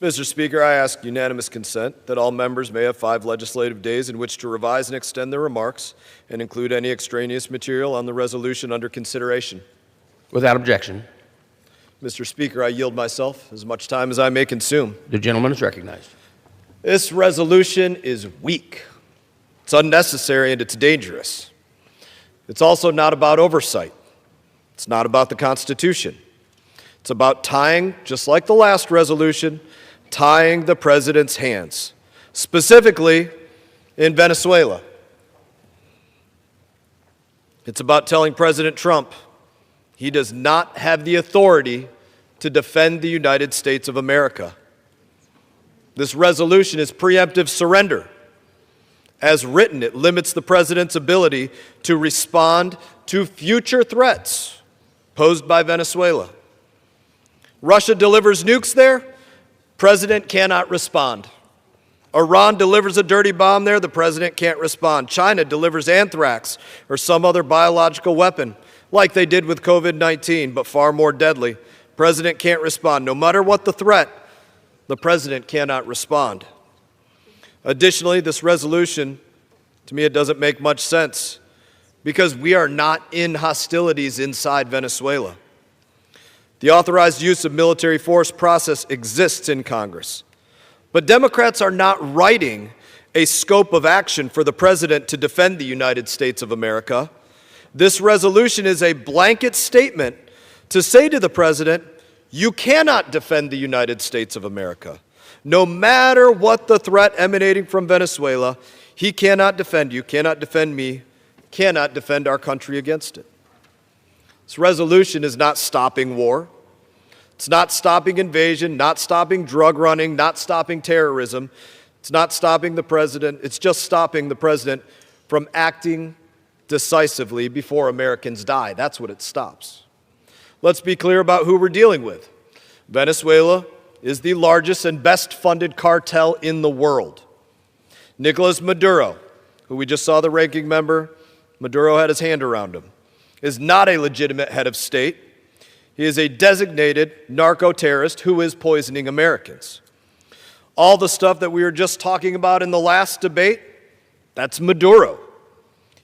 Mr. Speaker, I ask unanimous consent that all members may have 5 legislative days in which to revise and extend their remarks and include any extraneous material on the resolution under consideration. Without objection. Mr. Speaker, I yield myself as much time as I may consume. The gentleman is recognized. This resolution is weak. It's unnecessary and it's dangerous. It's also not about oversight. It's not about the Constitution. It's about tying, just like the last resolution, tying the president's hands, specifically in Venezuela. It's about telling President Trump he does not have the authority to defend the United States of America. This resolution is preemptive surrender. As written, it limits the president's ability to respond to future threats posed by Venezuela. Russia delivers nukes there, president cannot respond. Iran delivers a dirty bomb there, the president can't respond. China delivers anthrax or some other biological weapon, like they did with COVID-19, but far more deadly. President can't respond. No matter what the threat, the president cannot respond. Additionally, this resolution, to me, it doesn't make much sense because we are not in hostilities inside Venezuela. The authorized use of military force process exists in Congress, but Democrats are not writing a scope of action for the president to defend the United States of America. This resolution is a blanket statement to say to the president, you cannot defend the United States of America. No matter what the threat emanating from Venezuela, he cannot defend you, cannot defend me, cannot defend our country against it. This resolution is not stopping war. It's not stopping invasion, not stopping drug running, not stopping terrorism. It's not stopping the president. It's just stopping the president from acting decisively before Americans die. That's what it stops. Let's be clear about who we're dealing with. Venezuela is the largest and best funded cartel in the world. Nicolas Maduro, who we just saw the ranking member, Maduro had his hand around him, is not a legitimate head of state. He is a designated narco-terrorist who is poisoning Americans. All the stuff that we were just talking about in the last debate, that's Maduro.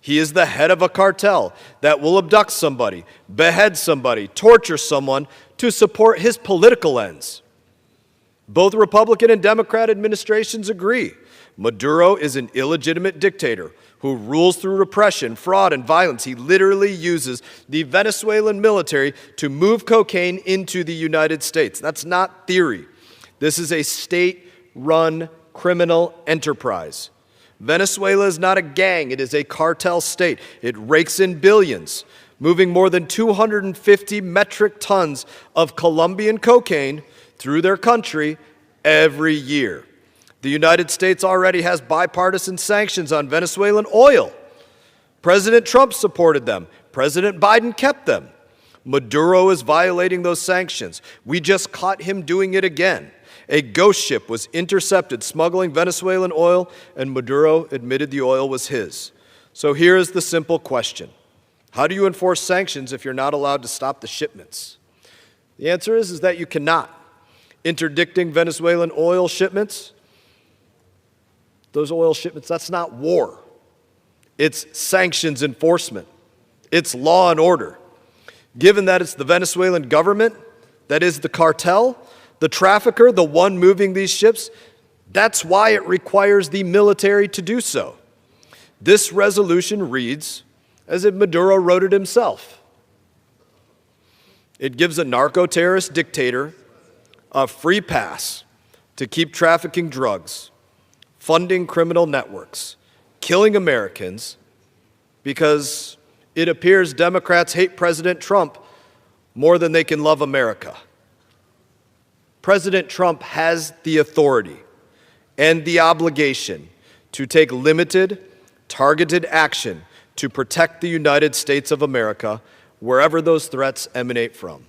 He is the head of a cartel that will abduct somebody, behead somebody, torture someone to support his political ends. Both Republican and Democrat administrations agree. Maduro is an illegitimate dictator who rules through repression, fraud, and violence. He literally uses the Venezuelan military to move cocaine into the United States. That's not theory. This is a state-run criminal enterprise. Venezuela is not a gang. It is a cartel state. It rakes in billions, moving more than 250 metric tons of Colombian cocaine through their country every year. The United States already has bipartisan sanctions on Venezuelan oil. President Trump supported them. President Biden kept them. Maduro is violating those sanctions. We just caught him doing it again. A ghost ship was intercepted smuggling Venezuelan oil, and Maduro admitted the oil was his. So here is the simple question. How do you enforce sanctions if you're not allowed to stop the shipments? The answer is that you cannot. Interdicting Venezuelan oil shipments, those oil shipments, that's not war. It's sanctions enforcement. It's law and order. Given that it's the Venezuelan government that is the cartel, the trafficker, the one moving these ships, that's why it requires the military to do so. This resolution reads as if Maduro wrote it himself. It gives a narco-terrorist dictator a free pass to keep trafficking drugs, funding criminal networks, killing Americans, because it appears Democrats hate President Trump more than they can love America. President Trump has the authority and the obligation to take limited, targeted action to protect the United States of America wherever those threats emanate from.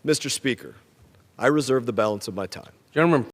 Mr. Speaker, I reserve the balance of my time. Gentleman.